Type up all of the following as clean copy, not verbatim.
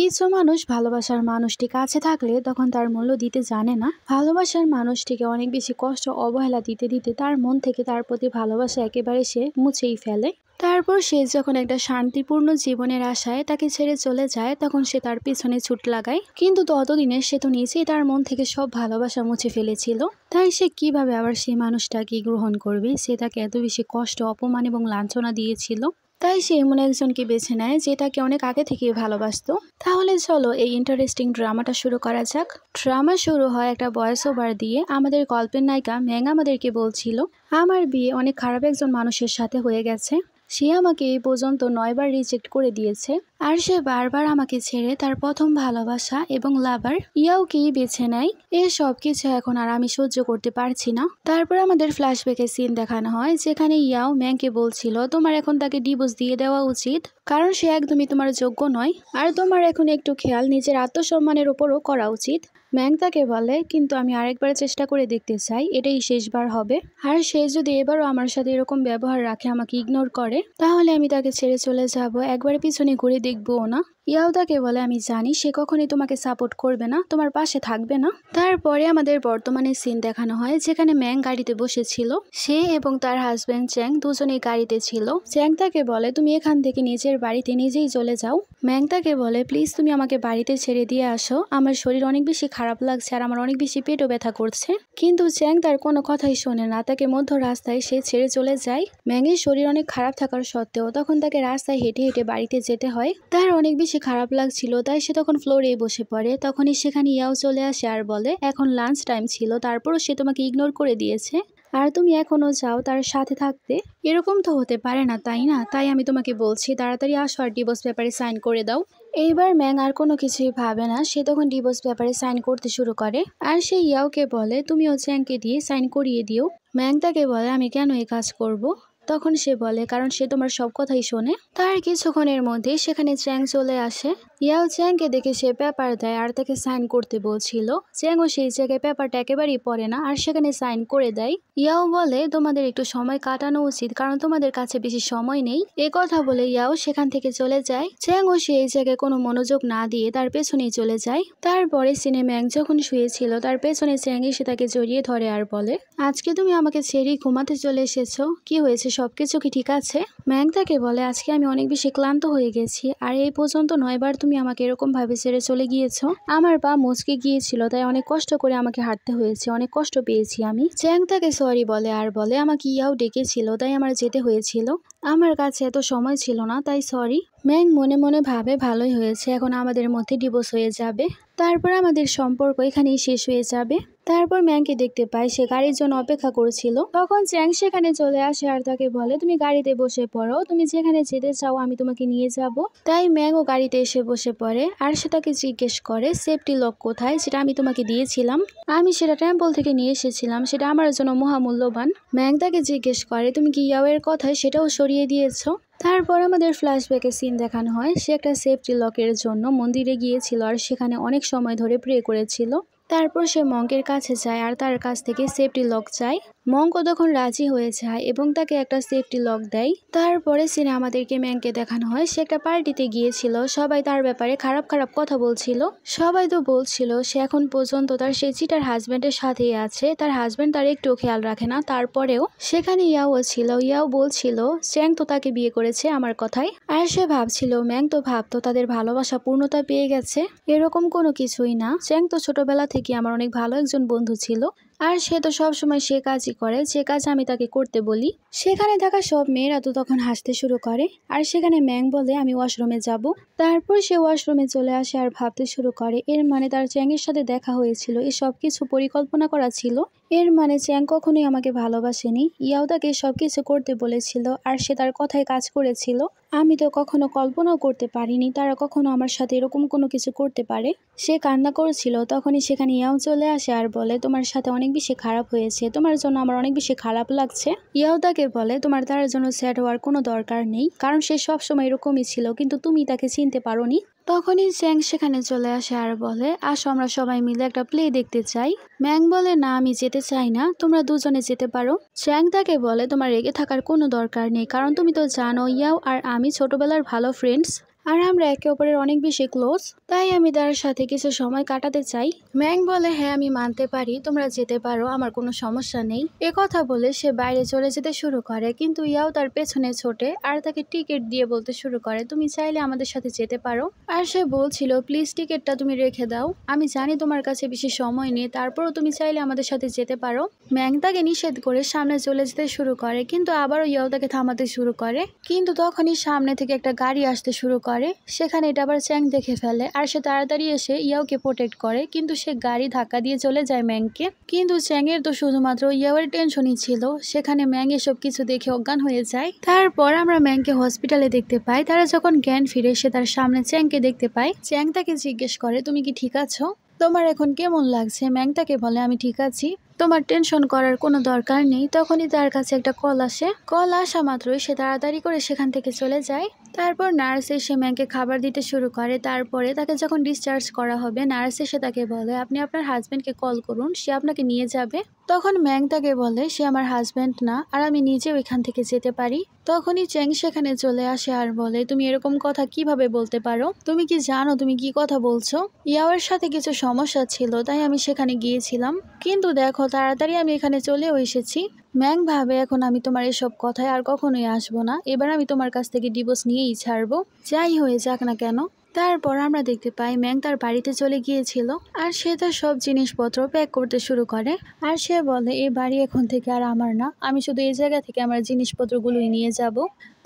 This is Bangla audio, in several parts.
কিছু মানুষ ভালোবাসার মানুষটি কাছে থাকলে তখন তার মূল্য দিতে জানে না। ভালোবাসার মানুষটিকে অনেক বেশি কষ্ট অবহেলা দিতে দিতে তার মন থেকে তার প্রতি ভালোবাসা একেবারে সে মুছেই ফেলে। তারপর সে যখন একটা শান্তিপূর্ণ জীবনের আশায় তাকে ছেড়ে চলে যায় তখন সে তার পিছনে ছুট লাগায়, কিন্তু ততদিনে সে তো নিজেই তার মন থেকে সব ভালোবাসা মুছে ফেলেছিল। তাই সে কিভাবে আবার সেই মানুষটাকে গ্রহণ করবে? সে তাকে এত বেশি কষ্ট, অপমান এবং লাঞ্ছনা দিয়েছিল। তাই সে এমন একজনকে বেছে নেয় যে তাকে অনেক আগে থেকেই ভালোবাসতো। তাহলে চলো এই ইন্টারেস্টিং ড্রামাটা শুরু করা যাক। ড্রামা শুরু হয় একটা ভয়েস ওভার দিয়ে। আমাদের গল্পের নায়িকা ম্যাং আমাদেরকে বলছিল, আমার বিয়ে অনেক খারাপ একজন মানুষের সাথে হয়ে গেছে। সে আমাকে এই পর্যন্ত 9 বার রিজেক্ট করে দিয়েছে, আর সে বারবার আমাকে ছেড়ে তার প্রথম ভালোবাসা এবং লাভার ইয়াওকেই বেছে নেয়। এই সব কিছু এখন আর আমি সহ্য করতে পারছি না। তারপর আমাদের ফ্ল্যাশব্যাকের সিন দেখানো হয় যেখানে ইয়াও ম্যাংকে বলছিল, তোমার এখন তাকে ডিভোর্স দিয়ে দেওয়া উচিত, কারণ সে একদমই তোমার যোগ্য নয়, আর তোমার এখন একটু খেয়াল নিজের আত্মসম্মানের উপরও করা উচিত। ম্যাং তাকে বলে, কিন্তু আমি আরেকবার চেষ্টা করে দেখতে চাই, এটাই শেষবার হবে। আর সে যদি এবারও আমার সাথে এরকম ব্যবহার রাখে, আমাকে ইগনোর করে, তাহলে আমি তাকে ছেড়ে চলে যাব, একবার পিছনে ঘুরে দেখবও না। ইয়াও তাকে বলে, আমি জানি সে কখনোই তোমাকে সাপোর্ট করবে না, তোমার পাশে থাকবে না। তারপরে আমাদের বর্তমানে সিন দেখানো হয় যেখানে ম্যাং গাড়িতে বসেছিল। সে এবং তার হাজবেন্ড চ্যাং দুজনেই গাড়িতে ছিল। চ্যাং তাকে বলে, তুমি এখান থেকে নিজের বাড়িতে নিজেই চলে যাও। ম্যাং তাকে বলে, প্লিজ তুমি আমাকে বাড়িতে ছেড়ে দিয়ে আসো, আমার শরীর অনেক বেশি খারাপ লাগছে আর আমার অনেক বেশি পেটও ব্যথা করছে। কিন্তু চ্যাং তার কোনো কথাই শোনে না, তাকে মধ্য রাস্তায় সে ছেড়ে চলে যায়। ম্যাংয়ের শরীর অনেক খারাপ থাকার সত্ত্বেও তখন তাকে রাস্তায় হেঁটে হেঁটে বাড়িতে যেতে হয়। তার অনেক বেশি খারাপ লাগছিল, তাই সে তখন ফ্লোরে বসে পড়ে। তখনই সেখানে ইয়াও চলে আসে আর বলে, এখন লাঞ্চ টাইম ছিল, তারপরও সে তোমাকে ইগনোর করে দিয়েছে, আর তুমি এখনো চাও তার সাথে থাকতে? এরকম তো হতে পারে না, তাই না? তাই আমি তোমাকে বলছি, তাড়াতাড়ি আসো আর ডিভোর্স পেপারে সাইন করে দাও। এইবার ম্যাং আর কোনো কিছুই ভাবে না, সে তখন ডিভোর্স পেপারে সাইন করতে শুরু করে। আর সে ইয়াওকে বলে, তুমিও চ্যাংকে দিয়ে সাইন করিয়ে দিও। ম্যাং তাকে বলে, আমি কেন এই কাজ করব? তখন সে বলে, কারণ সে তোমার সব কথাই শোনে। তার কিছুক্ষণের মধ্যে সেখানে চ্যাং চলে আসে। ইয়াও চ্যাংকে দেখে সে পেপার দেয় আর তাকে সাইন করতে বলছিল। চ্যাংও সেই জায়গায় পেপারটা একেবারেই পড়ে না আর সেখানে সাইন করে দেয়। ইয়াও বলে, তোমাদের একটু সময় কাটানো উচিত, কারণ তোমাদের কাছে বেশি সময় নেই। এ কথা বলে ইয়াও সেখান থেকে চলে যায়। চ্যাংও সেই জায়গায় কোনো মনোযোগ না দিয়ে তার পেছনেই চলে যায়। তারপরে সিনে ম্যাং যখন শুয়েছিল তার পেছনে চ্যাং এসে তাকে জড়িয়ে ধরে আর বলে, আজকে তুমি আমাকে ছেড়েই ঘুমাতে চলে এসেছো, কি হয়েছে, সবকিছু কি ঠিক আছে? ম্যাং তাকে বলে, আজকে আমি অনেক বেশি ক্লান্ত হয়ে গেছি, আর এই পর্যন্ত 9 বার তুমি আমাকে এরকম ভাবে ছেড়ে চলে গিয়েছো। আমার পা মুচকে গিয়েছিল, তাই অনেক কষ্ট করে আমাকে হাঁটতে হয়েছে, অনেক কষ্ট পেয়েছি আমি। চ্যাং তাকে সরি বলে আর বলে, আমাকে ইয়াও ডেকেছিল, তাই আমার যেতে হয়েছিল, আমার কাছে এত সময় ছিল না, তাই সরি। ম্যাং মনে মনে ভাবে, ভালোই হয়েছে, এখন আমাদের মধ্যে ডিভোর্স হয়ে যাবে, তারপর আমাদের সম্পর্ক এখানেই শেষ হয়ে যাবে। তারপর ম্যাংকে দেখতে পায় সে গাড়ির জন্য অপেক্ষা করছিল। তখন চ্যাং সেখানে চলে আসে আর তাকে বলে, তুমি গাড়িতে বসে পড়ো, তুমি যেখানে যেতে চাও আমি তোমাকে নিয়ে যাব। তাই ম্যাংও গাড়িতে এসে বসে পড়ে আর সে তাকে জিজ্ঞেস করে, সেফটি লক কোথায়, সেটা আমি তোমাকে দিয়েছিলাম, আমি সেটা টেম্পল থেকে নিয়ে এসেছিলাম, সেটা আমার জন্য মহামূল্যবান। ম্যাং তাকে জিজ্ঞেস করে, তুমি কি ইয়াওয়ের কথায় সেটাও সরিয়ে দিয়েছো? তারপর আমাদের ফ্ল্যাশব্যাকে সিন দেখানো হয়, সে একটা সেফটি লকের জন্য মন্দিরে গিয়েছিল আর সেখানে অনেক সময় ধরে প্রে করেছিল। তারপর সে মঙ্কের কাছে যায় আর তার কাছ থেকে সেফটি লক চায়। মঙ্ক তখন রাজি হয়ে যায় এবং তাকে একটা সেফটি লক দেয়। তারপরে সিনে আমাদেরকে ম্যাংকে দেখানো হয়, সে একটা পার্টিতে গিয়েছিল, সবাই তার ব্যাপারে খারাপ খারাপ কথা বলছিল। সবাই তো বলছিল সে এখন পর্যন্ত তার সেই চিটার হাজব্যান্ডের সাথেই আছে, তার হাজব্যান্ড তার একটু খেয়াল রাখে না। তারপরেও সেখানে ইয়াও ছিল, ইয়াও বলছিল চ্যাং তো তাকে বিয়ে করেছে আমার কথায়, আর সে ভাবছিল ম্যাং তো ভাবতো তাদের ভালোবাসা পূর্ণতা পেয়ে গেছে। এরকম কোনো কিছুই না, চ্যাং তো ছোটবেলা থেকে আমার অনেক ভালো একজন বন্ধু ছিল, আর সে তো সবসময় সে কাজই করে যে কাজ আমি তাকে করতে বলি। সেখানে থাকা সব মেয়েরা তো তখন হাসতে শুরু করে আর সেখানে ম্যাং বলে, আমি ওয়াশরুমে যাব। তারপর সে ওয়াশরুমে চলে আসে আর ভাবতে শুরু করে, এর মানে তার চ্যাংয়ের সাথে দেখা হয়েছিল, এই সব কিছু পরিকল্পনা করা ছিল। এর মানে চ্যাং কখনোই আমাকে ভালোবাসেনি, ইয়াও তাকে সবকিছু করতে বলেছিল আর সে তার কথায় কাজ করেছিল। আমি তো কখনো কল্পনাও করতে পারিনি তারা কখনো আমার সাথে এরকম কোনো কিছু করতে পারে। সে কান্না করেছিল, তখনই সেখানে ইয়াও চলে আসে আর বলে, তোমার সাথে অনেক বেশি খারাপ হয়েছে, তোমার জন্য আমার অনেক বেশি খারাপ লাগছে। ইয়াও তাকে বলে, তোমার তার জন্য স্যাড হওয়ার কোনো দরকার নেই, কারণ সে সবসময় এরকমই ছিল, কিন্তু তুমি তাকে চিনতে পারোনি। তখনই চ্যাং সেখানে চলে আসে আর বলে, আসো আমরা সবাই মিলে একটা প্লে দেখতে চাই। ম্যাং বলে, না আমি যেতে চাই না, তোমরা দুজনে যেতে পারো। চ্যাং তাকে বলে, তোমার রেগে থাকার কোনো দরকার নেই, কারণ তুমি তো জানো ইয়াও আর আমি ছোটবেলার ভালো ফ্রেন্ডস, আর আমরা একে অপরের অনেক বেশি ক্লোজ, তাই আমি তার সাথে কিছু সময় কাটাতে চাই। ম্যাং বলে হ্যাঁ আমি মানতে পারি, তোমরা যেতে পারো, আমার কোনো সমস্যা নেই। এ কথা বলে সে বাইরে চলে যেতে শুরু করে, কিন্তু ইয়াও তার পেছনে ছোটে আর তাকে টিকিট দিয়ে বলতে শুরু করে তুমি চাইলে আমাদের সাথে যেতে পারো। আর সে বলছিল প্লিজ টিকিটটা তুমি রেখে দাও, আমি জানি তোমার কাছে বেশি সময় নেই, তারপরও তুমি চাইলে আমাদের সাথে যেতে পারো। ম্যাং তাকে নিষেধ করে সামনে চলে যেতে শুরু করে, কিন্তু আবারও ইয়াও তাকে থামাতে শুরু করে। কিন্তু তখনই সামনে থেকে একটা গাড়ি আসতে শুরু করে, সেখানে এটা আবার চ্যাং দেখে ফেলে আর সে তাড়াতাড়ি এসে ইয়াওকে প্রোটেক্ট করে, কিন্তু সে গাড়ি ধাক্কা দিয়ে চলে যায় ম্যাংকে। কিন্তু চ্যাংয়ের তো শুধুমাত্র ইয়াওয়ের টেনশনই ছিল, সেখানে ম্যাং এসব কিছু দেখে অজ্ঞান হয়ে যায়। তারপর আমরা ম্যাংকে হসপিটালে দেখতে পাই। তারা যখন জ্ঞান ফিরে সে তার সামনে চ্যাংকে দেখতে পায়। চ্যাং তাকে জিজ্ঞেস করে তুমি কি ঠিক আছো, তোমার এখন কেমন লাগছে? ম্যাং তাকে বলে আমি ঠিক আছি, তোমার টেনশন করার কোনো দরকার নেই। তখনই তার কাছে একটা কল আসে, কল আসা মাত্রই সে তাড়াতাড়ি করে সেখান থেকে চলে যায়। তারপর নার্স এসে ম্যাংকে খাবার দিতে শুরু করে। তারপরে তাকে যখন ডিসচার্জ করা হবে, নার্স এসে তাকে বলে আপনি আপনার হাজবেন্ডকে কল করুন, সে আপনাকে নিয়ে যাবে। তখন ম্যাং তাকে বলে সে আমার হাজবেন্ড না, আর আমি নিজেও এখান থেকে যেতে পারি। তখনই চ্যাং সেখানে চলে আসে আর বলে তুমি এরকম কথা কিভাবে বলতে পারো, তুমি কি জানো তুমি কি কথা বলছো? ইয়াওয়ের সাথে কিছু সমস্যা ছিল তাই আমি সেখানে গিয়েছিলাম, কিন্তু দেখো তাড়াতাড়ি আমি এখানে চলেও এসেছি। ম্যাং ভাবে এখন আমি তোমার এসব কথায় আর কখনোই আসবো না, এবার আমি তোমার কাছ থেকে ডিভোর্স নিয়েই ছাড়বো, যাই হয়ে যাক না কেন। তারপর আমরা দেখতে পাই ম্যাং তার বাড়িতে চলে গিয়েছিল আর সে তার সব জিনিসপত্র প্যাক করতে শুরু করে। আর সে বলে এই বাড়ি এখন থেকে আর আমার না, আমি শুধু এই জায়গা থেকে আমার জিনিসপত্রগুলোই নিয়ে যাব।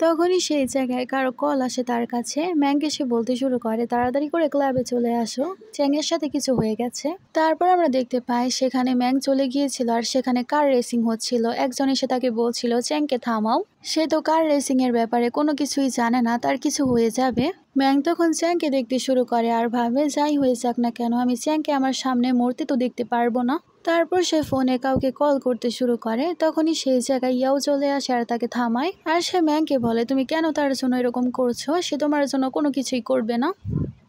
তখনই সেই জায়গায় কারো কল আসে তার কাছে। ম্যাংকে সে বলতে শুরু করে তাড়াতাড়ি করে ক্লাবে চলে আসো, চ্যাংয়ের সাথে কিছু হয়ে গেছে। তারপর আমরা দেখতে পাই সেখানে ম্যাং চলে গিয়েছিল আর সেখানে কার রেসিং হচ্ছিল। একজন এসে তাকে বলছিল চ্যাংকে থামাও, সে তো কার রেসিং এর ব্যাপারে কোনো কিছুই জানে না, তার কিছু হয়ে যাবে। ম্যাং তখন চ্যাংকে দেখতে শুরু করে আর ভাবে যাই হয়ে যাক না কেন আমি চ্যাংকে আমার সামনে মূর্তি তো দেখতে পারবো না। তারপর সে ফোনে কাউকে কল করতে শুরু করে, তখনই সেই জায়গায় ইয়াও চলে আসে আর তাকে থামায়। আর সে ম্যাংকে বলে তুমি কেন তার জন্য এরকম করছো, সে তোমার জন্য কোনো কিছুই করবে না,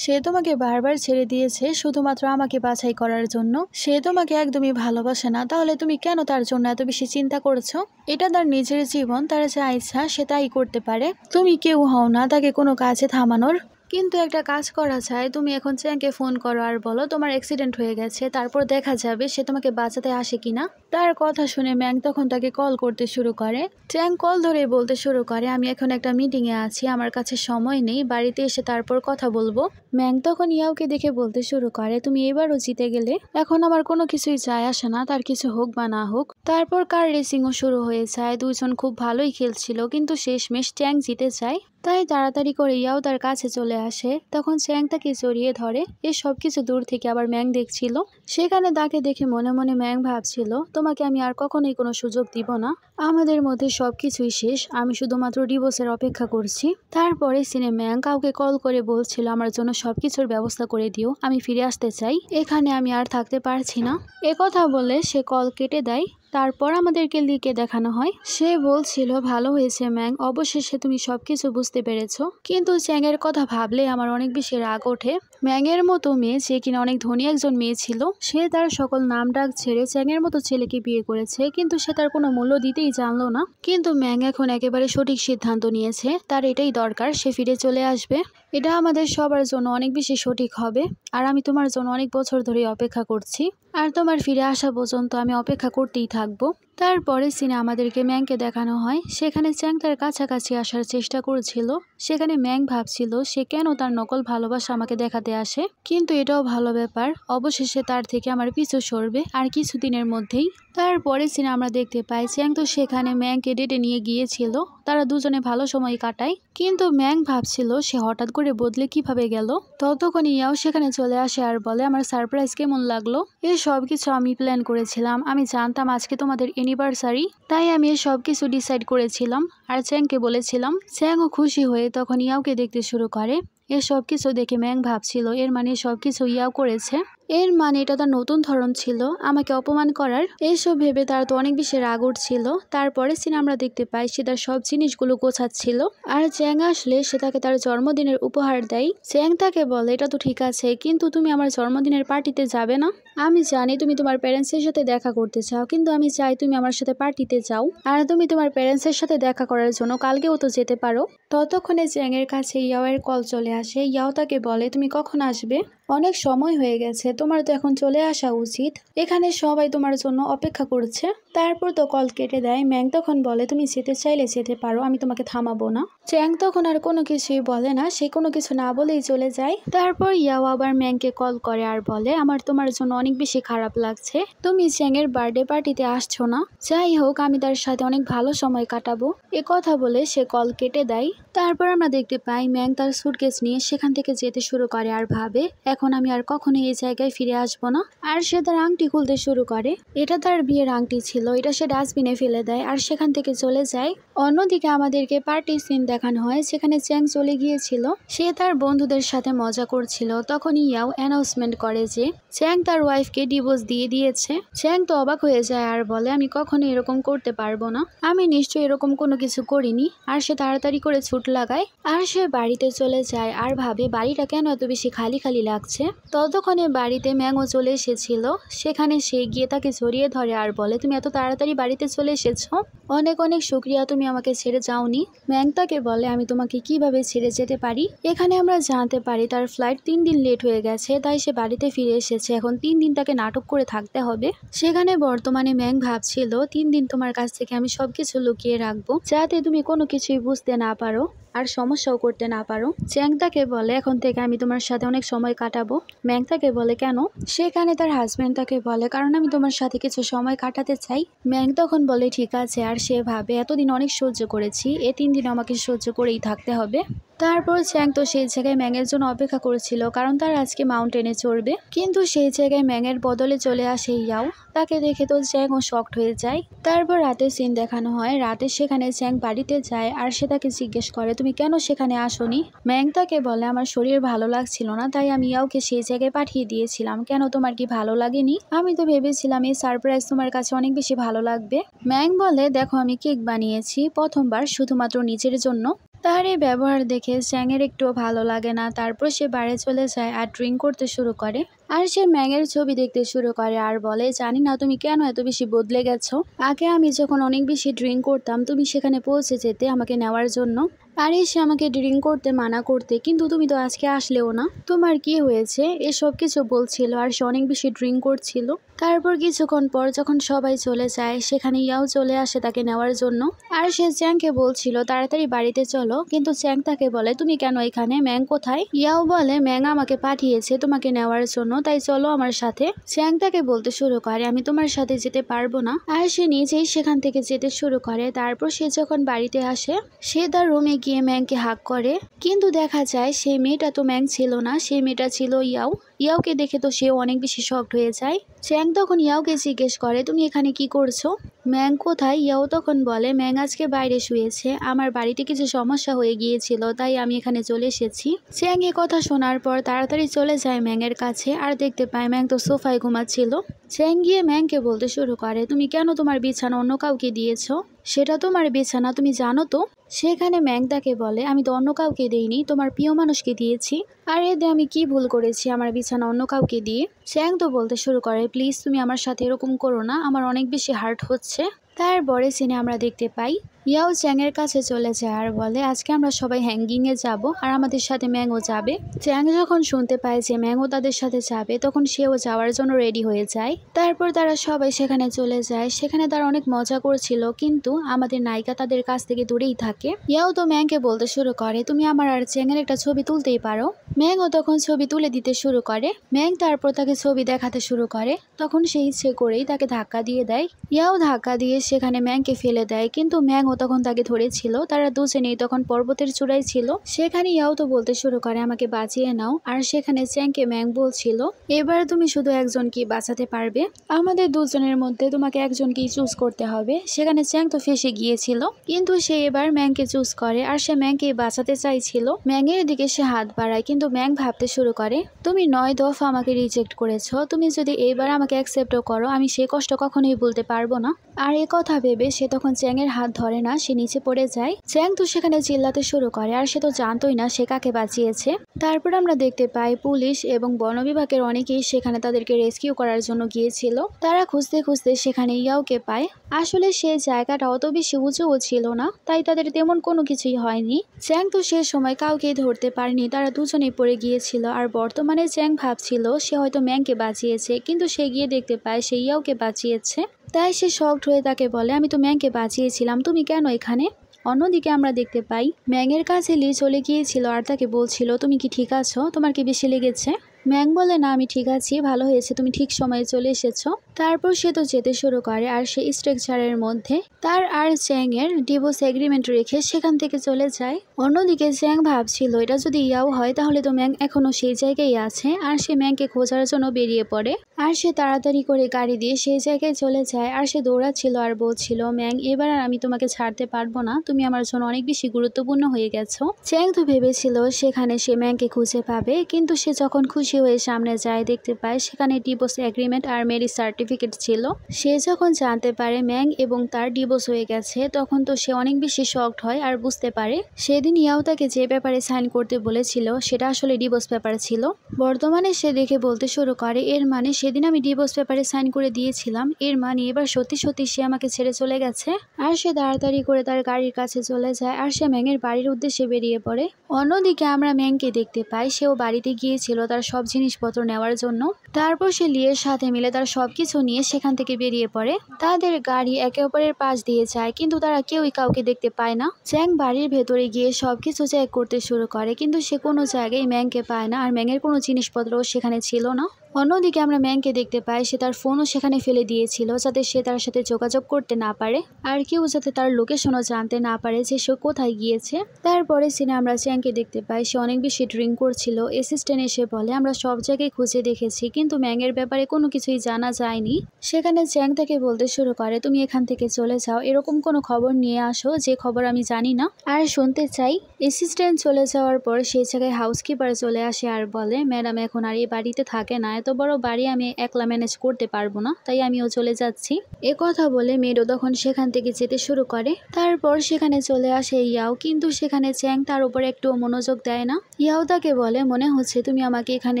সে তোমাকে বারবার ছেড়ে দিয়েছে শুধুমাত্র আমাকে বাছাই করার জন্য, সে তোমাকে একদমই ভালোবাসে না, তাহলে তুমি কেন তার জন্য এত বেশি চিন্তা করছো? এটা তার নিজের জীবন, তার যা ইচ্ছা সে তাই করতে পারে, তুমি কেউ হও না তাকে কোনো কাজে থামানোর। কিন্তু একটা কাজ করা চাই, তুমি এখন চ্যাংকে ফোন করো আর বলো তোমার অ্যাক্সিডেন্ট হয়ে গেছে, তারপর দেখা যাবে সে তোমাকে বাঁচাতে আসে কিনা। তার কথা শুনে ম্যাং তখন তাকে কল করতে শুরু করে। চ্যাং কল ধরে বলতে শুরু করে আমি এখন একটা মিটিংয়ে আছি, আমার কাছে সময় নেই, বাড়িতে এসে তারপর কথা বলবো। ম্যাং তখন ইয়াওকে দেখে বলতে শুরু করে তুমি এবারও জিতে গেলে, এখন আমার কোনো কিছুই যায় আসে না, তার কিছু হোক বা না হোক। তারপর কার রেসিংও শুরু হয়ে যায়, দুইজন খুব ভালোই খেলছিল, কিন্তু শেষমেশ চ্যাং জিতে যায়। তাই তাড়াতাড়ি করে ইয়াও তার কাছে চলে আসে, তখন চ্যাং তাকে জড়িয়ে ধরে। এ সব কিছু দূর থেকে আবার ম্যাং দেখছিল, সেখানে তাকে দেখে মনে মনে ম্যাং ভাবছিল তোমাকে আমি আর কখনোই কোনো সুযোগ দিব না, আমাদের মধ্যে সবকিছুই শেষ, আমি শুধুমাত্র ডিভোর্সের অপেক্ষা করছি। তারপরে সিনে ম্যাং কাউকে কল করে বলছিল আমার জন্য সবকিছুর ব্যবস্থা করে দিও, আমি ফিরে আসতে চাই, এখানে আমি আর থাকতে পারছি না। কথা বলে সে কল কেটে দেয়। তারপর আমাদেরকে লিকে দেখানো হয়, সে বলছিল ভালো হয়েছে ম্যাং, অবশেষে তুমি সবকিছু বুঝতে পেরেছো। কিন্তু চ্যাংয়ের কথা ভাবলে আমার অনেক বেশি রাগ ওঠে। ম্যাংয়ের মতো মেয়ে, যে কিনা অনেক ধনী একজন মেয়ে ছিল, সে তার সকল নাম ডাক ছেড়ে চ্যাংয়ের মতো ছেলেকে বিয়ে করেছে, কিন্তু সে তার কোনো মূল্য দিতেই জানলো না। কিন্তু ম্যাং এখন একেবারে সঠিক সিদ্ধান্ত নিয়েছে, তার এটাই দরকার, সে ফিরে চলে আসবে, এটা আমাদের সবার জন্য অনেক বেশি সঠিক হবে। আর আমি তোমার জন্য অনেক বছর ধরে অপেক্ষা করছি, আর তোমার ফিরে আসা পর্যন্ত আমি অপেক্ষা করতেই থাকবো। তারপরে সিনে আমাদেরকে ম্যাংকে দেখানো হয়, সেখানে চ্যাং তার কাছাকাছি আসার চেষ্টা করছিল, সেখানে ম্যাং ভাবছিল সে কেন তার নকল ভালোবাসা আমাকে দেখাতে আসে, কিন্তু এটাও ভালো ব্যাপার, অবশেষে তার থেকে আমার পিছু সরবে আর কিছুদিনের মধ্যেই। তারপরে সিনে আমরা দেখতে পাই চ্যাং তো সেখানে ম্যাংকে ডেটে নিয়ে গিয়েছিল, তারা দুজনে ভালো সময় কাটায়, কিন্তু ম্যাং ভাবছিল সে হঠাৎ করে বদলে কিভাবে গেল। ততক্ষণ ইয়াও সেখানে চলে আসে আর বলে আমার সারপ্রাইজ কেমন লাগলো, এই সব কিছু আমি প্ল্যান করেছিলাম, আমি জানতাম আজকে তোমাদের অ্যানিভার্সারি, তাই আমি এই সব কিছু ডিসাইড করেছিলাম আর চ্যাংকে বলেছিলাম। চ্যাংও খুশি হয়ে তখন ইয়াওকে দেখতে শুরু করে। এসব কিছু দেখে ম্যাং ভাবছিল এর মানে সবকিছু ইয়াও করেছে। এর মানে এটা তার নতুন ধরন ছিল আমাকে অপমান করার। এইসব ভেবে তার তো অনেক বেশি রাগ উঠছিল। তারপরে সিনে আমরা দেখতে পাই সে তার সব জিনিসগুলো গোছাচ্ছিল, আর চ্যাং আসলে সে তাকে তার জন্মদিনের উপহার দেয়। চ্যাং তাকে বলে এটা তো ঠিক আছে, কিন্তু তুমি আমার জন্মদিনের পার্টিতে যাবে না? আমি জানি তুমি তোমার প্যারেন্টসের সাথে দেখা করতে চাও, কিন্তু আমি চাই তুমি আমার সাথে পার্টিতে যাও। আর তুমি তোমার প্যারেন্টসের সাথে দেখা করার জন্য কালকেও তো যেতে পারো। ততক্ষণে চ্যাং এর কাছে ইয়াও এর কল চলে আসে। ইয়াও তাকে বলে তুমি কখন আসবে? অনেক সময় হয়ে গেছে, তোমার তো এখন চলে আসা উচিত, এখানে সবাই তোমার জন্য অপেক্ষা করছে। তারপর তো কল কেটে দেয়। ম্যাং তখন বলে তুমি যেতে চাইলে যেতে পারো, আমি তোমাকে থামাবো না। চ্যাং তখন আর কোনো কিছুই বলে না, সে কোনো কিছু না বলেই চলে যায়। তারপর ইয়াও আবার ম্যাংকে কল করে আর বলে আমার তোমার জন্য অনেক বেশি খারাপ লাগছে, তুমি চ্যাং এর বার্থডে পার্টিতে আসছো না। যাই হোক আমি তার সাথে অনেক ভালো সময় কাটাবো। এ কথা বলে সে কল কেটে দেয়। তারপর আমরা দেখতে পাই ম্যাং তার সুটকেস নিয়ে সেখান থেকে যেতে শুরু করে আর ভাবে এখন আমি আর কখনো এই জায়গায় ফিরে আসবো না। আর সে তার আংটি খুলতে শুরু করে। এটা তার বিয়ের আংটি ছিল, এটা সে ডাস্টবিনে ফেলে দেয় আর সেখান থেকে চলে যায়। অন্যদিকে আমাদেরকে পার্টি সিন দেখানো হয়, সেখানে চ্যাং চলে গিয়েছিল। সে তার বন্ধুদের সাথে মজা করছিল। তখন ইয়াও অ্যানাউন্সমেন্ট করে যে চ্যাং তার ওয়াইফকে ডিভোর্স দিয়ে দিয়েছে। চ্যাং তো অবাক হয়ে যায় আর বলে আমি কখনো এরকম করতে পারবো না, আমি নিশ্চয়ই এরকম কোনো কিছু করিনি। আর সে তাড়াতাড়ি করে ছুট লাগায় আর সে বাড়িতে চলে যায় আর ভাবে বাড়িটা কেন এত বেশি খালি খালি লাগছে। ততক্ষণে বাড়িতে ম্যাংও চলে এসেছিল। সেখানে সে গিয়ে তাকে জড়িয়ে ধরে আর বলে তুমি এত তাড়াতাড়ি বাড়িতে চলে এসেছো, অনেক অনেক শুক্রিয়া, তুমি আমাকে ছেড়ে যাওনি। ম্যাং তাকে বলে আমি তোমাকে কিভাবে ছেড়ে যেতে পারি। এখানে আমরা জানতে পারি তার ফ্লাইট 3 দিন লেট হয়ে গেছে, তাই সে বাড়িতে ফিরে এসেছে। এখন 3 দিন তাকে নাটক করে থাকতে হবে। সেখানে বর্তমানে ম্যাং ভাবছিল 3 দিন তোমার কাছ থেকে আমি সবকিছু লুকিয়ে রাখবো, যাতে তুমি কোনো কিছুই বুঝতে না পারো আর সমস্যাও করতে না পারো। চ্যাং তাকে বলে এখন থেকে আমি তোমার সাথে অনেক সময় কাটাবো। ম্যাং তাকে বলে কেন? সেখানে তার হাজবেন্ড তাকে বলে কারণ আমি তোমার সাথে কিছু সময় কাটাতে চাই। ম্যাং তখন বলে ঠিক আছে। আর সে ভাবে এতদিন অনেক সহ্য করেছি, 3 দিন আমাকে সহ্য করেই থাকতে হবে। তারপর চ্যাং তো সেই জায়গায় ম্যাংয়ের জন্য অপেক্ষা করেছিল, কারণ তার আজকে মাউন্টেনে চড়বে। কিন্তু সেই জায়গায় ম্যাংয়ের বদলে চলে আসে ইয়াও। তাকে দেখে তো চ্যাংও শকড হয়ে যায়। তারপর রাতের সিন দেখানো হয়। রাতে সেখানে চ্যাং বাড়িতে যায় আর সে তাকে জিজ্ঞেস করে তুমি কেন সেখানে আসোনি। ম্যাং তাকে বলে আমার শরীর ভালো লাগছিল না, তাই আমি ইয়াওকে সেই জায়গায় পাঠিয়ে দিয়েছিলাম। কেন তোমার কি ভালো লাগেনি? আমি তো ভেবেছিলাম এই সারপ্রাইজ তোমার কাছে অনেক বেশি ভালো লাগবে। ম্যাং বলে দেখো আমি কেক বানিয়েছি প্রথমবার শুধুমাত্র নিজের জন্য। তার এই ব্যবহার দেখে চ্যাংয়ের একটুও ভালো লাগে না। তারপর সে বাড়ি চলে যায় আর ড্রিঙ্ক করতে শুরু করে। আর সে ম্যাংয়ের ছবি দেখতে শুরু করে আর বলে জানি না তুমি কেন এত বেশি বদলে গেছো। আগে আমি যখন অনেক বেশি ড্রিঙ্ক করতাম তুমি সেখানে পৌঁছে যেতে আমাকে নেওয়ার জন্য, আর এসে আমাকে ড্রিঙ্ক করতে মানা করতে, কিন্তু তুমি তো আজকে আসলেও না। তোমার কি হয়েছে? এসব কিছু বলছিল আর সে অনেক বেশি ড্রিঙ্ক করছিল। তারপর কিছুক্ষণ পর যখন সবাই চলে যায় সেখানে ইয়াও চলে আসে তাকে নেওয়ার জন্য। আর সে চ্যাংকে বলছিল তাড়াতাড়ি বাড়িতে চলো, কিন্তু চ্যাং তাকে বলে তুমি কেন এখানে? ম্যাং কোথায়? ইয়াও বলে ম্যাং আমাকে পাঠিয়েছে তোমাকে নেওয়ার জন্য, তাই চলো আমার সাথে। চ্যাং তাকে বলতে শুরু করে আমি তোমার সাথে যেতে পারবো না। আর সে নিজেই সেখান থেকে যেতে শুরু করে। তারপর সে যখন বাড়িতে আসে সে তার রুমে গিয়ে ম্যাংকে হাক করে, কিন্তু দেখা যায় সেই মেয়েটা তো ম্যাং ছিল না, সেই মেয়েটা ছিল ইয়াও। ইয়াওকে দেখে তো সে অনেক বেশি শকড হয়ে যায়। চ্যাং তখন ইয়াওকে জিজ্ঞেস করে তুমি এখানে কি করছো? ম্যাং কোথায়? ইয়াও তখন বলে ম্যাং আজকে বাইরে শুয়েছে, আমার বাড়িতে কিছু সমস্যা হয়ে গিয়েছিল তাই আমি এখানে চলে এসেছি। চ্যাং এ কথা শোনার পর তাড়াতাড়ি চলে যায় ম্যাংয়ের কাছে আর দেখতে পায় ম্যাং তো সোফায় ঘুমাচ্ছিল। চ্যাং গিয়ে ম্যাংকে বলতে শুরু করে তুমি কেন তোমার বিছানা অন্য কাউকে দিয়েছো? সেটা তোমার বিছানা, তুমি জানো তো? সেখানে ম্যাং তাকে বলে আমি তো অন্য কাউকে দিইনি, তোমার প্রিয় মানুষকে দিয়েছি। আর এতে আমি কি ভুল করেছি আমার বিছানা অন্য কাউকে দিয়ে? চ্যাং তো বলতে শুরু করে প্লিজ তুমি আমার সাথে এরকম করো না, আমার অনেক বেশি হার্ট হচ্ছে। তারপরে সিনে আমরা দেখতে পাই ইয়াও চ্যাংয়ের কাছে চলে যায় আর বলে আজকে আমরা সবাই হ্যাঙ্গিংয়ে যাব আর আমাদের সাথে ম্যাংও যাবে। চ্যাং যখন শুনতে পায় যে ম্যাংও তাদের সাথে যাবে তখন সেও যাওয়ার জন্য রেডি হয়ে যায়। তারপর তারা সবাই সেখানে চলে যায়। সেখানে তারা অনেক মজা করছিল, কিন্তু আমাদের নায়িকা তাদের কাছ থেকে দূরেই থাকে। ইয়াও তো ম্যাংকে বলতে শুরু করে তুমি আমার আর চ্যাংয়ের একটা ছবি তুলতেই পারো। ম্যাংও তখন ছবি তুলে দিতে শুরু করে। ম্যাং তারপর তাকে ছবি দেখাতে শুরু করে, তখন সে ইচ্ছে করেই তাকে ধাক্কা দিয়ে দেয়। ইয়াও ধাক্কা দিয়ে সেখানে ম্যাংকে ফেলে দেয়, কিন্তু ম্যাংও তখন তাকে ধরেছিল। তারা দুজনেই তখন পর্বতের চূড়ায় ছিল। সেখানে ইয়াও তো বলতে শুরু করে আমাকে বাঁচিয়ে নাও। আর সেখানে চ্যাংকে ম্যাং বলছিল এবার তুমি শুধু একজনকেই বাঁচাতে পারবে, আমাদের দুজনের মধ্যে তোমাকে একজনকেই চুজ করতে হবে। সেখানে চ্যাং তো ফেসে গিয়েছিল, কিন্তু সে এবার ম্যাংকে চুজ করে আর সে ম্যাংকে বাঁচাতে চাইছিল। ম্যাংয়ের দিকে সে হাত বাড়ায়, কিন্তু ম্যাং ভাবতে শুরু করে তুমি 9 দফা আমাকে রিজেক্ট করেছো, তুমি যদি এইবার আমাকে অ্যাকসেপ্টও করো আমি সেই কষ্ট কখনোই বলতে পারবো না। আর এ কথা ভেবে সে তখন চ্যাংয়ের হাত ধরে না, সে নিচে পড়ে যায়। চ্যাং তো সেখানে চিল্লাতে শুরু করে, আর সে তো জানতোই না সে কাকে বাঁচিয়েছে। তারপর আমরা দেখতে পাই পুলিশ এবং বন বিভাগের অনেকেই সেখানে তাদেরকে রেস্কিউ করার জন্য গিয়েছিল। তারা খুঁজতে খুঁজতে সেখানে ইয়াওকে পায়। আসলে সে জায়গাটা অত বেশি উঁচুও ছিল না, তাই তাদের তেমন কোনো কিছুই হয়নি। চ্যাং তো সে সময় কাউকেই ধরতে পারেনি, তারা দুজনেই পড়ে গিয়েছিল। আর বর্তমানে চ্যাং ভাবছিল সে হয়তো ম্যাংকে বাঁচিয়েছে, কিন্তু সে গিয়ে দেখতে পায় সে ইয়াওকে বাঁচিয়েছে। তাই সে শকড হয়ে তাকে বলে আমি তো ম্যাংকে বাঁচিয়েছিলাম, তুমি কেন এখানে? অন্যদিকে আমরা দেখতে পাই ম্যাংয়ের কাছে লি চলে গিয়েছিল আর তাকে বলছিল তুমি কি ঠিক আছো, তোমার কি বেশি লেগেছে? ম্যাং বলে না আমি ঠিক আছি, ভালো হয়েছে তুমি ঠিক সময়ে চলে এসেছো। তারপর সে তো যেতে শুরু করে আর সে স্ট্রাকচারের মধ্যে তার আর চ্যাং এর ডিভোর্স এগ্রিমেন্ট রেখে সেখান থেকে চলে যায়। অন্যদিকে চ্যাং ভাবছিল এটা যদি ইয়াও হয় তাহলে তো ম্যাং এখনো সেই জায়গায় আছে। আর সে ম্যাংকে খোঁজার জন্য বেরিয়ে পড়ে আর সে তাড়াতাড়ি করে গাড়ি দিয়ে সেই জায়গায় চলে যায়। আর সে দৌড়াচ্ছিল আর বলছিল ম্যাং এবার আর আমি তোমাকে ছাড়তে পারবো না, তুমি আমার জন্য অনেক বেশি গুরুত্বপূর্ণ হয়ে গেছো। চ্যাং তো ভেবেছিল সেখানে সে ম্যাংকে খুঁজে পাবে, কিন্তু সে যখন খুশি হয়ে সামনে যায় দেখতে পায় সেখানে ডিভোর্স এগ্রিমেন্ট আর ম্যারেজ সার্টিফিকেট ছিল। সে যখন জানতে পারে ম্যাং এবং তার ডিভোর্স হয়ে গেছে তখন তো সে অনেক বেশি শকড হয় আর বুঝতে পারে সেদিন ইয়াও তাকে যে পেপারে সাইন করতে বলেছিল সেটা আসলে ডিভোর্স পেপার ছিল। বর্তমানে সে দেখে বলতে শুরু করে এর মানে সেদিন আমি ডিভোর্স পেপারে সাইন করে দিয়েছিলাম, এর মানে এবার সত্যি সত্যি সে আমাকে ছেড়ে চলে গেছে। আর সে তাড়াতাড়ি করে তার গাড়ির কাছে চলে যায় আর সে ম্যাংয়ের বাড়ির উদ্দেশ্যে বেরিয়ে পড়ে। অন্যদিকে আমরা ম্যাংকে দেখতে পাই সেও বাড়িতে গিয়েছিল তার সব জিনিসপত্র নেওয়ার জন্য। তারপর সে লিয়ের সাথে মিলে তার সবকিছু নিয়ে সেখান থেকে বেরিয়ে পড়ে। তাদের গাড়ি একে অপরের পাশ দিয়ে যায়, কিন্তু তারা কেউই কাউকে দেখতে পায় না। চ্যাং বাড়ির ভেতরে গিয়ে সবকিছু চেক করতে শুরু করে, কিন্তু সে কোনো জায়গায় ম্যাংকে পায় না আর ম্যাংয়ের কোনো জিনিসপত্রও সেখানে ছিল না। অন্যদিকে আমরা ম্যাংকে দেখতে পাই সে তার ফোনও সেখানে ফেলে দিয়েছিল যাতে সে তার সাথে যোগাযোগ করতে না পারে আর কেউ যাতে তার লোকেশনও জানতে না পারে যে সে কোথায় গিয়েছে। তারপরে সিনে আমরা চ্যাংকে দেখতে পাই সে অনেক বেশি ড্রিঙ্ক করছিল। অ্যাসিস্ট্যান্ট এসে বলে আমরা সব জায়গায় খুঁজে দেখেছি কিন্তু ম্যাংয়ের ব্যাপারে কোনো কিছুই জানা যায়নি। সেখানে চ্যাং তাকে বলতে শুরু করে তুমি এখান থেকে চলে যাও, এরকম কোনো খবর নিয়ে আসো যে খবর আমি জানি না আর শুনতে চাই। অ্যাসিস্ট্যান্ট চলে যাওয়ার পর সেই জায়গায় হাউসকিপার চলে আসে আর বলে ম্যাডাম এখন আর এই বাড়িতে থাকে না, এত বড় বাড়ি আমি একলা ম্যানেজ করতে পারবো না, তাই আমিও চলে যাচ্ছি। এ কথা বলে মেয়েও তখন সেখান থেকে যেতে শুরু করে। তারপর সেখানে চলে আসে ইয়াও, কিন্তু সেখানে চ্যাং তার উপর একটুও মনোযোগ দেয় না। ইয়াও তাকে বলে মনে হচ্ছে তুমি আমাকে এখানে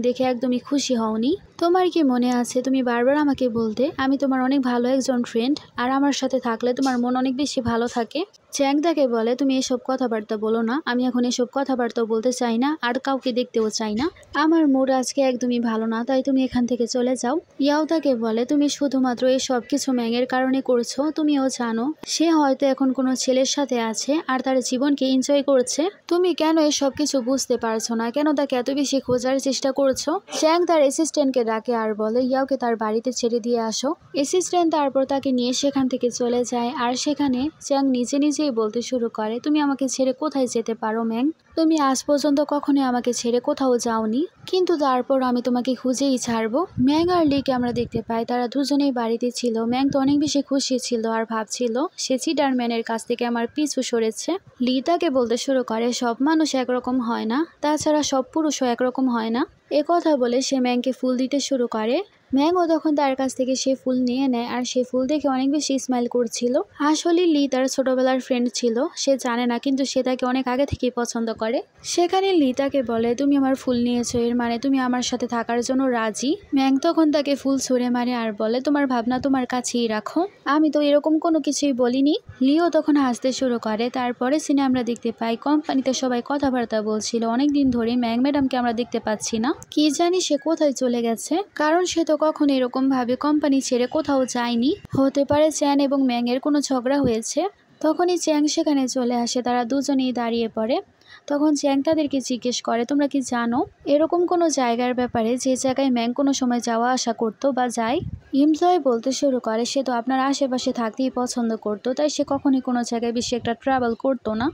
দেখে একদমই খুশি হওনি, তোমার কি মনে আছে তুমি বারবার আমাকে বলতে আমি তোমার অনেক ভালো একজন ফ্রেন্ড আর আমার সাথে থাকলে তোমার মন অনেক বেশি ভালো থাকে। চ্যাং তাকে বলে তুমি এসব কথাবার্তা বলো না, আমি এখন এসব কথাবার্তাও বলতে চাই না আর কাউকে দেখতেও চাই না, আমার মুড আজকে একদমই ভালো না, তাই তুমি এখান থেকে চলে যাও। ইয়াও তাকে বলে তুমি শুধুমাত্র এই সব কিছু ম্যাংয়ের কারণে করছো, তুমিও জানো সে হয়তো এখন কোনো ছেলের সাথে আছে আর তার জীবনকে এনজয় করছে, তুমি কেন এই সব কিছু বুঝতে পারছো না, কেন তাকে এত বেশি খোঁজার চেষ্টা করছো। চ্যাং তার অ্যাসিস্ট্যান্টকে ডাকে আর বলে ইয়াওকে তার বাড়িতে ছেড়ে দিয়ে আসো। অ্যাসিস্ট্যান্ট তারপর তাকে নিয়ে সেখান থেকে চলে যায় আর সেখানে চ্যাং নিজে নিজেই বলতে শুরু করে তুমি আমাকে ছেড়ে কোথায় যেতে পারো ম্যাং, তুমি আজ পর্যন্ত কখনোই আমাকে ছেড়ে কোথাও যাওনি, কিন্তু তারপর আমি তোমাকে খুঁজেই ছাড়বো। ম্যাং আর লিকে আমরা দেখতে পাই তারা দুজনেই বাড়িতে ছিল। ম্যাং তো অনেক বেশি খুশি ছিল আর ভাবছিল সে চিটারম্যানের কাছ থেকে আমার পিছু সরেছে। লি তাকে বলতে শুরু করে সব মানুষ একরকম হয় না, তাছাড়া সব পুরুষও একরকম হয় না। এ কথা বলে সে ম্যাংকে ফুল দিতে শুরু করে। ম্যাংও তখন তার কাছ থেকে সে ফুল নিয়ে নেয় আর সে ফুল দেখে অনেক বেশি স্মাইল করছিল। আসলে লি তার ছোটবেলার ফ্রেন্ড ছিল, সে জানে না কিন্তু সে তাকে অনেক আগে থেকেই পছন্দ করে। সেখানে লি তাকে বলে তুমি আমার ফুল নিয়েছো এর মানে তুমি আমার সাথে থাকার জন্য রাজি। ম্যাং তখন তাকে ফুল ছুঁড়ে মারে আর বলে তোমার ভাবনা তোমার কাছেই রাখো, আমি তো এরকম কোনো কিছুই বলিনি। লিও তখন হাসতে শুরু করে। তারপরে সিনে আমরা দেখতে পাই কোম্পানিতে সবাই কথাবার্তা বলছিল অনেকদিন ধরে ম্যাং ম্যাডামকে আমরা দেখতে পাচ্ছি না, কি জানি সে কোথায় চলে গেছে, কারণ সে তো কখনো এরকম ভাবে কোম্পানি ছেড়ে কোথাও যায়নি। হতে পারে চ্যান এবং ম্যাং এর কোনো ঝগড়া হয়েছে। তখনই চ্যাং সেখানে চলে আসে, তারা দুজনেই দাঁড়িয়ে পড়ে। তখন চ্যাং তাদেরকে জিজ্ঞেস করে তোমরা কি জানো এরকম কোনো জায়গার ব্যাপারে যে জায়গায় ম্যাং কোনো সময় যাওয়া আসা করতো বা যায়। এমপ্লয়ি বলতে শুরু করে সে তো আপনার আশেপাশে থাকতেই পছন্দ করতো, তাই সে কখনোই কোনো জায়গায় বেশি একটা ট্রাভেল করতো না।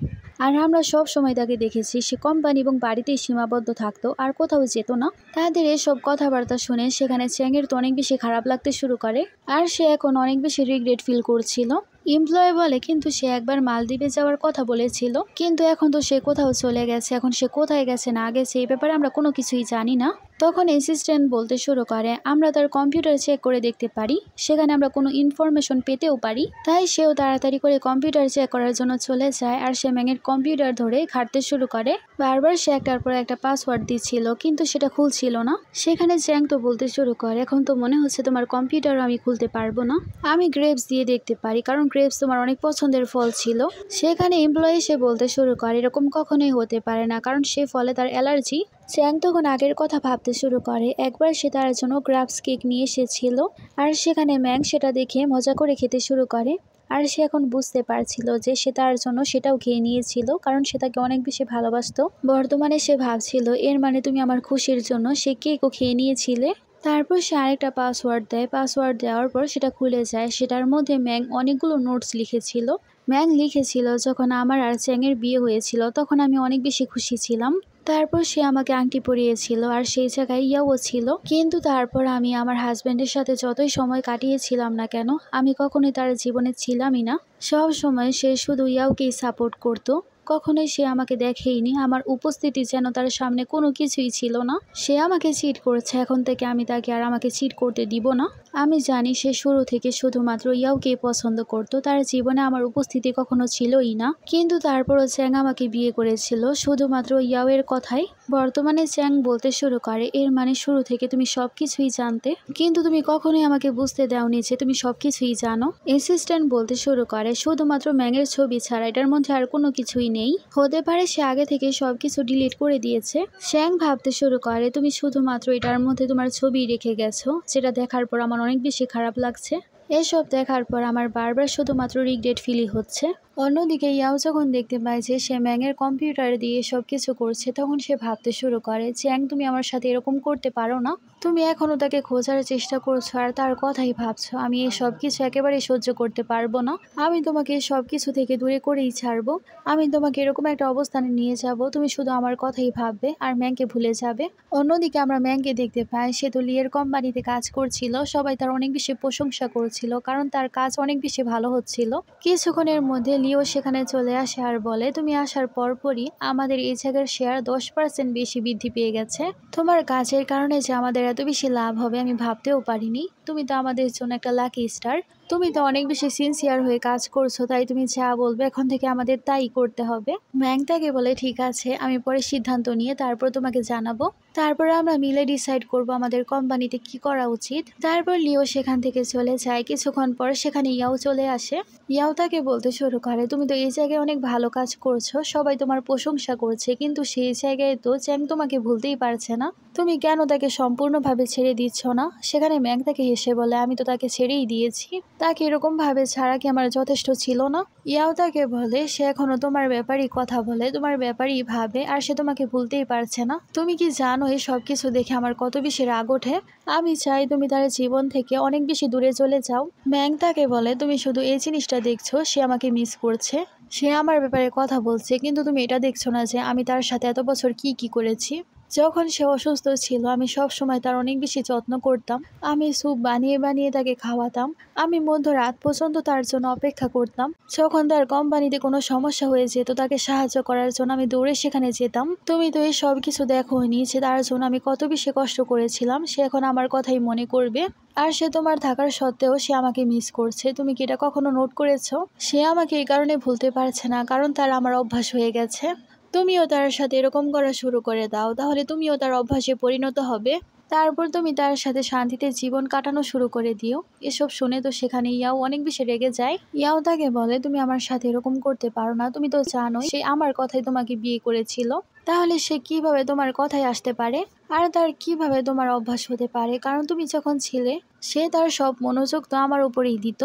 আর আমরা সব সময় তাকে দেখেছি সে কোম্পানি এবং বাড়িতেই সীমাবদ্ধ থাকতো আর কোথাও যেত না। তাদের এসব কথাবার্তা শুনে সেখানে চ্যাংয়ের তো অনেক বেশি খারাপ লাগতে শুরু করে আর সে এখন অনেক বেশি রিগ্রেট ফিল করছিল। এমপ্লয়ি বলে কিন্তু সে একবার মালদ্বীপে যাওয়ার কথা বলেছিল, কিন্তু এখন তো সে কোথাও চলে গেছে, এখন সে কোথায় গেছে না গেছে এই ব্যাপারে আমরা কোনো কিছুই জানি না। তখন অ্যাসিস্ট্যান্ট বলতে শুরু করে আমরা তার কম্পিউটার চেক করে দেখতে পারি, সেখানে আমরা কোনো ইনফরমেশন পেতেও পারি। তাই সেও তাড়াতাড়ি করে কম্পিউটার চেক করার জন্য চলে যায় আর সে ম্যাংয়ের কম্পিউটার ধরে ঘাঁটতে শুরু করে। বারবার সে একটার পর একটা পাসওয়ার্ড দিচ্ছিল কিন্তু সেটা খুলছিল না। সেখানে চ্যাং তো বলতে শুরু করে এখন তো মনে হচ্ছে তোমার কম্পিউটার আমি খুলতে পারবো না, আমি গ্রেপস দিয়ে দেখতে পারি কারণ গ্রেপস তোমার অনেক পছন্দের ফল ছিল। সেখানে এমপ্লয়ি সে বলতে শুরু করে এরকম কখনোই হতে পারে না কারণ সে ফলে তার অ্যালার্জি। চ্যাং তখন আগের কথা ভাবতে শুরু করে একবার সে তার জন্য গ্রাপস কেক নিয়ে এসেছিল আর সেখানে ম্যাং সেটা দেখে মজা করে খেতে শুরু করে। আর সে এখন বুঝতে পারছিল যে সে তার জন্য সেটাও খেয়ে নিয়েছিল কারণ সে তাকে অনেক বেশি ভালোবাসতো। বর্তমানে সে ভাবছিল এর মানে তুমি আমার খুশির জন্য সে কেকও খেয়ে নিয়েছিলে। তারপর সে আরেকটা পাসওয়ার্ড দেয়, পাসওয়ার্ড দেওয়ার পর সেটা খুলে যায়, সেটার মধ্যে ম্যাং অনেকগুলো নোটস লিখেছিল। ম্যাং লিখেছিল যখন আমার আর চ্যাংয়ের বিয়ে হয়েছিল তখন আমি অনেক বেশি খুশি ছিলাম, তারপর সে আমাকে আংটি পরিয়েছিল আর সেই জায়গায় ইয়াও ছিল, কিন্তু তারপর আমি আমার হাজব্যান্ডের সাথে যতই সময় কাটিয়েছিলাম না কেন আমি কখনোই তার জীবনে ছিলামই না। সব সময় সে শুধু ইয়াওকেই সাপোর্ট করতো, কখনোই সে আমাকে দেখেইনি, আমার উপস্থিতি যেন তার সামনে কোনো কিছুই ছিল না। সে আমাকে চিট করছে, এখন থেকে আমি তাকে আর আমাকে চিট করতে দিব না। আমি জানি সে শুরু থেকে শুধুমাত্র ইয়াওকেই পছন্দ করত, তার জীবনে আমার উপস্থিতি কখনো ছিলই না, কিন্তু তারপরও চ্যাং আমাকে বিয়ে করেছিল শুধুমাত্র ইয়াওয়ের কথাই। বর্তমানে চ্যাং বলতে শুরু করে এর মানে শুরু থেকে তুমি সবকিছুই জানতে, কিন্তু তুমি কখনোই আমাকে বুঝতে দাওনি যে তুমি সবকিছুই জানো। অ্যাসিস্ট্যান্ট বলতে শুরু করে শুধুমাত্র ম্যাংয়ের ছবি ছাড়া এটার মধ্যে আর কোনো কিছুই নেই, হতে পারে সে আগে থেকে সবকিছু ডিলিট করে দিয়েছে। চ্যাং ভাবতে শুরু করে তুমি শুধুমাত্র এটার মধ্যে তোমার ছবি রেখে গেছো, যেটা দেখার পর আমার অনেক বেশি খারাপ লাগছে। এসব দেখার পর আমার বারবার শুধুমাত্র রিগ্রেট ফিলই হচ্ছে। অন্যদিকে ইয়াও যখন দেখতে পায় যে সে ম্যাংয়ের কম্পিউটার দিয়ে সব কিছু করছে তখন সে ভাবতে শুরু করে চ্যাং তুমি আমার সাথে এরকম করতে পারো না, তুমি এখনো তাকে খোঁজার চেষ্টা করছো আর তার কথাই ভাবছো। আমি এই সব কিছু একেবারেই সহ্য করতে পারবো না, আমি তোমাকে সব কিছু থেকে দূরে করেই ছাড়বো, আমি তোমাকে এরকম একটা অবস্থানে নিয়ে যাব তুমি শুধু আমার কথাই ভাববে আর ম্যাংকে ভুলে যাবে। অন্যদিকে আমরা ম্যাংকে দেখতে পাই সে তো লিয়ের কোম্পানিতে কাজ করছিল, সবাই তার অনেক বেশি প্রশংসা করছিল কারণ তার কাজ অনেক বেশি ভালো হচ্ছিল। কিছুক্ষণের মধ্যে লিও সেখানে চলে আসে আর বলে তুমি আসার পরপরই আমাদের এই জায়গার শেয়ার 10% বেশি বৃদ্ধি পেয়ে গেছে, তোমার কাজের কারণে যে আমাদের এত বেশি লাভ হবে আমি ভাবতেও পারিনি, তুমি তো আমাদের জন্য একটা লাকি স্টার, তুমি তো অনেক বেশি সিনসিয়ার হয়ে কাজ করছো, তাই তুমি যা বলবে এখন থেকে আমাদের তাই করতে হবে। ম্যাং তাকে বলে ঠিক আছে আমি পরে সিদ্ধান্ত নিয়ে তারপর তোমাকে জানাবো, তারপরে আমরা মিলে ডিসাইড করব আমাদের কোম্পানিতে কি করা উচিত। তারপর লিও সেখান থেকে চলে যায়। কিছুক্ষণ পর সেখানে ইয়াও চলে আসে। ইয়াও তাকে বলতে শুরু করে তুমি তো এই জায়গায় অনেক ভালো কাজ করছো, সবাই তোমার প্রশংসা করছে, কিন্তু সেই জায়গায় তো চ্যাং তোমাকে ভুলতেই পারছে না, তুমি কেন তাকে সম্পূর্ণভাবে ছেড়ে দিচ্ছ না? সেখানে ম্যাং তাকে হেসে বলে আমি তো তাকে ছেড়েই দিয়েছি, তাকে এরকম ভাবে ছাড়া কি আমার যথেষ্ট ছিল না? ইয়াও তাকে বলে সে এখনো তোমার ব্যাপারই কথা বলে, তোমার ব্যাপারই ভাবে আর সে তোমাকে ভুলতেই পারছে না, তুমি কি জানো এই সব কিছু দেখে আমার কত বেশি রাগ ওঠে, আমি চাই তুমি তার জীবন থেকে অনেক বেশি দূরে চলে যাও। ম্যাং তাকে বলে তুমি শুধু এই জিনিসটা দেখছো সে আমাকে মিস করছে, সে আমার ব্যাপারে কথা বলছে, কিন্তু তুমি এটা দেখছো না যে আমি তার সাথে এত বছর কি করেছি। যখন সে অসুস্থ ছিল আমি সব সময় তার অনেক বেশি যত্ন করতাম, আমি স্যুপ বানিয়ে বানিয়ে তাকে খাওয়াতাম, আমি মধ্যরাত পর্যন্ত তার জন্য অপেক্ষা করতাম, যখন তার কোম্পানিতে কোনো সমস্যা হয়ে যেত তাকে সাহায্য করার জন্য আমি দৌড়ে সেখানে যেতাম। তুমি তো এই সব কিছু দেখোনি যে তার জন্য আমি কত বেশি কষ্ট করেছিলাম, সে এখন আমার কথাই মনে করবে আর সে তোমার থাকার সত্ত্বেও সে আমাকে মিস করছে, তুমি কি এটা কখনো নোট করেছো? সে আমাকে এই কারণে ভুলতে পারছে না কারণ তার আমার অভ্যাস হয়ে গেছে, তুমিও তার সাথে এরকম করা শুরু করে দাও, তাহলে তুমিও তার অভ্যাসে পরিণত হবে, তারপর তুমি তার সাথে শান্তিতে জীবন কাটানো শুরু করে দিও। এসব শুনে তো সেখানে ইয়াও অনেক বেশি রেগে যায়। ইয়াও তাকে বলে তুমি আমার সাথে এরকম করতে পারো না, তুমি তো জানো সে আমার কথাই তোমাকে বিয়ে করেছিল, তাহলে সে কিভাবে তোমার কথায় আসতে পারে? আর তার কিভাবে তোমার অভ্যাস হতে পারে, কারণ তুমি যখন ছিলে সে তার সব মনোযোগ তো আমার উপরেই দিত।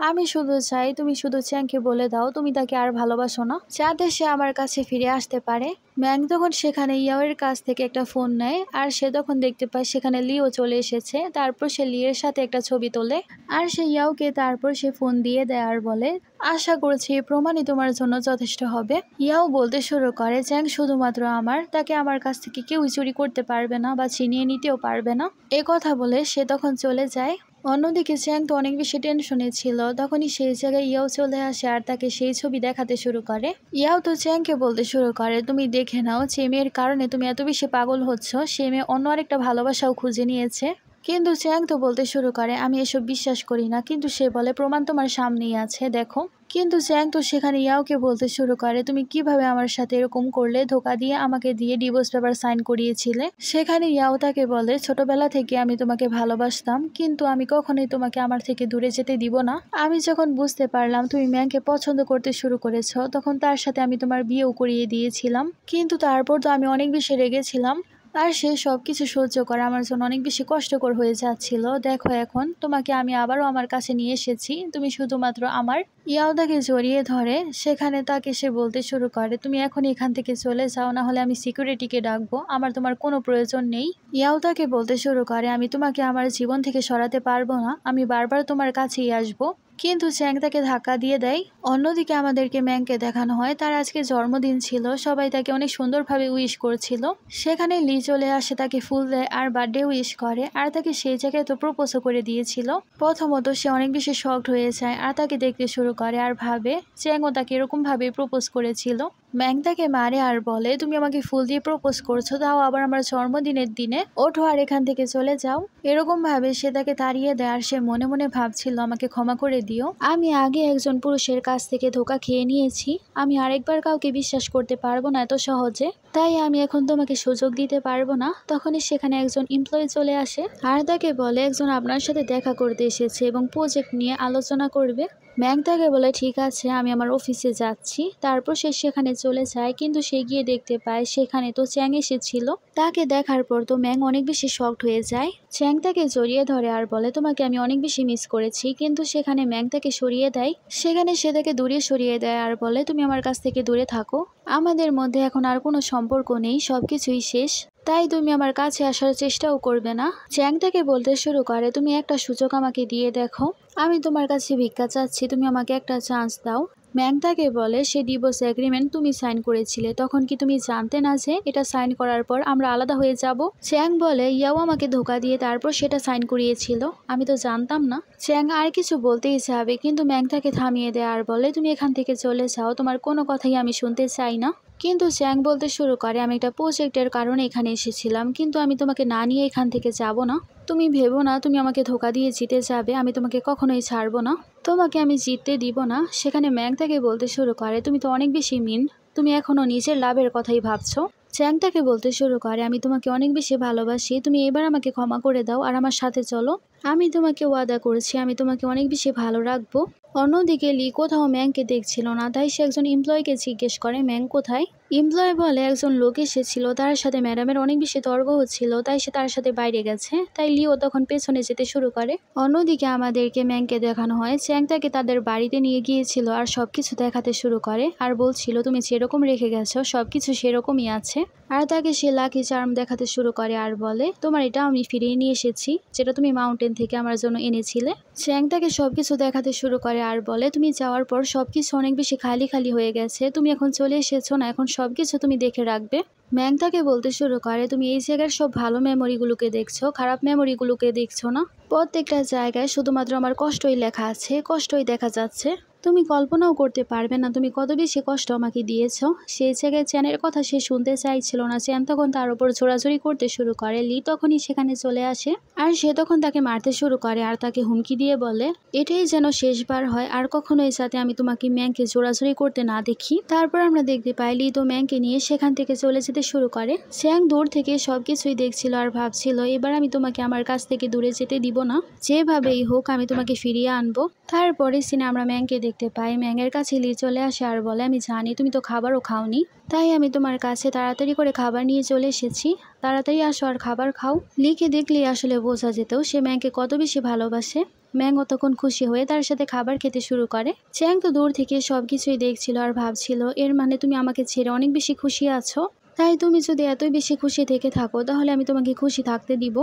আমি শুধু চাই তুমি শুধু চ্যাংকে বলে দাও তুমি তাকে আর ভালোবাসো না, যাতে সে আমার কাছে ফিরে আসতে পারে। ম্যাং তখন সেখানে ইয়াওয়ের কাছ থেকে একটা ফোন নেয় আর সে তখন দেখতে পায় সেখানে লিও চলে এসেছে। তারপর সে লিয়ের সাথে একটা ছবি তোলে আর সে ইয়াওকে তারপর সে ফোন দিয়ে দেয় আর বলে, আশা করছি এই প্রমাণই তোমার জন্য যথেষ্ট হবে। ইয়াও বলতে শুরু করে, চ্যাং শুধুমাত্র আমার, তাকে আমার কাছ থেকে কেউই চুরি করতে পারবে না বা ছিনিয়ে নিতেও পারবে না। এ কথা বলে সে তখন চলে যায়। অন্যদিকে চ্যাং তো অনেক বেশি টেনশনে ছিল। তখনই সেই জায়গায় ইয়াও চলে আসে আর তাকে সেই ছবি দেখাতে শুরু করে। ইয়াও তো চ্যাংকে বলতে শুরু করে, তুমি দেখে নাও যে মেয়ের কারণে তুমি এত বেশি পাগল হচ্ছ, সে মেয়ে অন্য আরেকটা ভালোবাসাও খুঁজে নিয়েছে। কিন্তু চ্যাং তো বলতে শুরু করে, আমি এসব বিশ্বাস করি না। কিন্তু সে বলে, প্রমাণ তোমার সামনেই আছে, দেখো। কিন্তু চ্যাং তো সেখানে ইয়াওকে বলতে শুরু করে, তুমি কিভাবে আমার সাথে এরকম করলে, ধোকা দিয়ে আমাকে দিয়ে ডিভোর্স পেপার সাইন করিয়েছিলে। সেখানে ইয়াও তাকে বলে, ছোটবেলা থেকে আমি তোমাকে ভালোবাসতাম, কিন্তু আমি কখনোই তোমাকে আমার থেকে দূরে যেতে দিব না। আমি যখন বুঝতে পারলাম তুমি ম্যাংকে পছন্দ করতে শুরু করেছো, তখন তার সাথে আমি তোমার বিয়েও করিয়ে দিয়েছিলাম। কিন্তু তারপর তো আমি অনেক বেশি রেগেছিলাম আর সে সবকিছু সহ্য করা আমার জন্য অনেক বেশি কষ্টকর হয়ে যাচ্ছিল। দেখো এখন তোমাকে আমি আবারও আমার কাছে নিয়ে এসেছি, তুমি শুধুমাত্র আমার। ইয়াও তাকে জড়িয়ে ধরে। সেখানে তাকে সে বলতে শুরু করে, তুমি এখন এখান থেকে চলে যাও, না হলে আমি সিকিউরিটিকে ডাকবো, আমার তোমার কোনো প্রয়োজন নেই। ইয়াও তাকে বলতে শুরু করে, আমি তোমাকে আমার জীবন থেকে সরাতে পারবো না, আমি বারবার তোমার কাছেই আসবো। কিন্তু চ্যাং তাকে ধাক্কা দিয়ে দেয়। অন্যদিকে আমাদেরকে ম্যাংকে দেখানো হয় তার আজকে জন্মদিন ছিল, সবাই তাকে অনেক সুন্দরভাবে উইশ করছিল। সেখানে লি চলে আসে, তাকে ফুল দেয় আর বার্থডে উইশ করে আর তাকে সেই জায়গায় তো প্রপোজও করে দিয়েছিল। প্রথমত সে অনেক বেশি শকড হয়ে যায় আর তাকে দেখতে শুরু করে আর ভাবে চ্যাংও তাকে এরকম ভাবে প্রপোজ করেছিল। ম্যাং তাকে মারে আর বলে, তুমি আমাকে ফুল দিয়ে প্রপোজ করছো, তাও আবার আমার জন্মদিনের দিনে, ওঠো আর এখান থেকে চলে যাও। এরকম ভাবে সে তাকে তাড়িয়ে দেয় আর সে মনে মনে ভাবছিল, আমাকে ক্ষমা করে দিও, আমি আগে একজন পুরুষের কাছ থেকে ধোকা খেয়ে নিয়েছি, আমি আরেকবার কাউকে বিশ্বাস করতে পারবো না এত সহজে, তাই আমি এখন তোমাকে সুযোগ দিতে পারবো না। তখনই সেখানে একজন এমপ্লয়ি চলে আসে আর তাকে বলে, একজন আপনার সাথে দেখা করতে এসেছে এবং প্রজেক্ট নিয়ে আলোচনা করবে। ম্যাং তাকে বলে, ঠিক আছে আমি আমার অফিসে যাচ্ছি। তারপর সে সেখানে চলে যায়, কিন্তু সে গিয়ে দেখতে পায় সেখানে তো চ্যাং এসেছিল। তাকে দেখার পর তো ম্যাং অনেক বেশি শকড হয়ে যায়। চ্যাং তাকে জড়িয়ে ধরে আর বলে, তোমাকে আমি অনেক বেশি মিস করেছি। কিন্তু সেখানে ম্যাং তাকে সরিয়ে দেয়। সেখানে সে তাকে দূরে সরিয়ে দেয় আর বলে, তুমি আমার কাছ থেকে দূরে থাকো, আমাদের মধ্যে এখন আর কোনো সম্পর্ক নেই, সবকিছুই শেষ, তাই তুমি আমার কাছে আসার চেষ্টাও করবে না। চ্যাং তাকে বলতে শুরু করে, তুমি একটা সুযোগ আমাকে দিয়ে দেখো, আমি তোমার কাছে ভিক্ষা চাচ্ছি, তুমি আমাকে একটা চান্স দাও। ম্যাং তাকে বলে, সে ডিভোর্স এগ্রিমেন্ট তুমি সাইন করেছিলে, তখন কি তুমি জানতে না যে এটা সাইন করার পর আমরা আলাদা হয়ে যাব? চ্যাং বলে, ইয়াও আমাকে ধোকা দিয়ে তারপর সেটা সাইন করিয়েছিল, আমি তো জানতাম না। চ্যাং আর কিছু বলতেই যাবে, কিন্তু ম্যাং তাকে থামিয়ে দেয় আর বলে, তুমি এখান থেকে চলে যাও, তোমার কোনো কথাই আমি শুনতে চাই না। কিন্তু চ্যাং বলতে শুরু করে, আমি একটা প্রজেক্টের কারণে এখানে এসেছিলাম, কিন্তু আমি তোমাকে না নিয়ে এখান থেকে যাব না। তুমি ভেবো না তুমি আমাকে ধোকা দিয়ে জিতে যাবে, আমি তোমাকে কখনোই ছাড়বো না, তোমাকে আমি জিততে দিব না। সেখানে ম্যাং তাকে বলতে শুরু করে, তুমি তো অনেক বেশি মিন, তুমি এখনো নিজের লাভের কথাই ভাবছো। চ্যাং তাকে বলতে শুরু করে, আমি তোমাকে অনেক বেশি ভালোবাসি, তুমি এবার আমাকে ক্ষমা করে দাও আর আমার সাথে চলো, আমি তোমাকে ওয়াদা করছি আমি তোমাকে অনেক বেশি ভালো রাখবো। অন্যদিকে লি কোথাও ম্যাংকে দেখছিল না, তাই সে একজন এমপ্লয়িকে জিজ্ঞেস করে, ম্যাং কোথায়? এমপ্লয় বলে, একজন লোক এসেছিল, তার সাথে ম্যাডামের অনেক বেশি তর্ক হচ্ছিল, তাই সে তার সাথে বাইরে গেছে। তাই লিও তখন পেছনে যেতে শুরু করে। অন্যদিকে আমাদেরকে ম্যাংকে দেখানো হয়, চ্যাং তাকে তাদের বাড়িতে নিয়ে গিয়েছিল আর সবকিছু দেখাতে শুরু করে আর বলছিল, তুমি যেরকম রেখে গেছো সবকিছু সেরকমই আছে। আর তাকে সে লাকি চার্ম দেখাতে শুরু করে আর বলে, তোমার এটা আমি ফিরিয়ে নিয়ে এসেছি, যেটা তুমি মাউন্টেন থেকে আমার জন্য এনেছিলে। চ্যাং তাকে সবকিছু দেখাতে শুরু করে আর বলে, তুমি যাওয়ার পর সবকিছু অনেক বেশি খালি খালি হয়ে গেছে, তুমি এখন চলে এসেছো না, এখন সবকিছু তুমি দেখে রাখবে। ম্যাং তাকে বলতে শুরু করে, তুমি এই জায়গার সব ভালো মেমোরিগুলোকে দেখছো, খারাপ মেমোরিগুলোকে দেখছো না, প্রত্যেকটা জায়গায় শুধুমাত্র আমার কষ্টই লেখা আছে, কষ্টই দেখা যাচ্ছে, তুমি কল্পনাও করতে পারবে না তুমি কত বেশি কষ্ট আমাকে দিয়েছো। সেই জায়গায় চ্যানের কথা সে শুনতে চাইছিল না। চ্যান তখন তার উপর জোরাজোরি করতে শুরু করে। লি তখনই সেখানে চলে আসে আর সে তখন তাকে মারতে শুরু করে আর তাকে হুমকি দিয়ে বলে, এটাই যেন শেষবার হয়, আর কখনোই যাতে আমি তোমাকে ম্যাংকে জোরাজোরি করতে না দেখি। তারপর আমরা দেখতে পাই লি তো ম্যাংকে নিয়ে সেখান থেকে চলে যেতে শুরু করে। চ্যাং দূর থেকে সবকিছুই দেখছিল আর ভাবছিল, এবার আমি তোমাকে আমার কাছ থেকে দূরে যেতে দিব না, যেভাবেই হোক আমি তোমাকে ফিরিয়ে আনবো। তারপরে সিনে আমরা ম্যাংকে দেখতে পাই ম্যাংয়ের কাছে লি চলে আসে আর বলে, আমি জানি তুমি তো খাবারও খাওনি, তাই আমি তোমার কাছে তাড়াতাড়ি করে খাবার নিয়ে চলে এসেছি, তাড়াতাড়ি আসো আর খাবার খাও। লিকে দেখলেই আসলে বোঝা যেত সে ম্যাংকে কত বেশি ভালোবাসে। ম্যাংও তখন খুশি হয়ে তার সাথে খাবার খেতে শুরু করে। চ্যাং তো দূর থেকে সবকিছুই দেখছিল আর ভাবছিল, এর মানে তুমি আমাকে ছেড়ে অনেক বেশি খুশি আছো, তাই তুমি যদি এতই বেশি খুশি থেকে থাকো তাহলে আমি তোমাকে খুশি থাকতে দিব।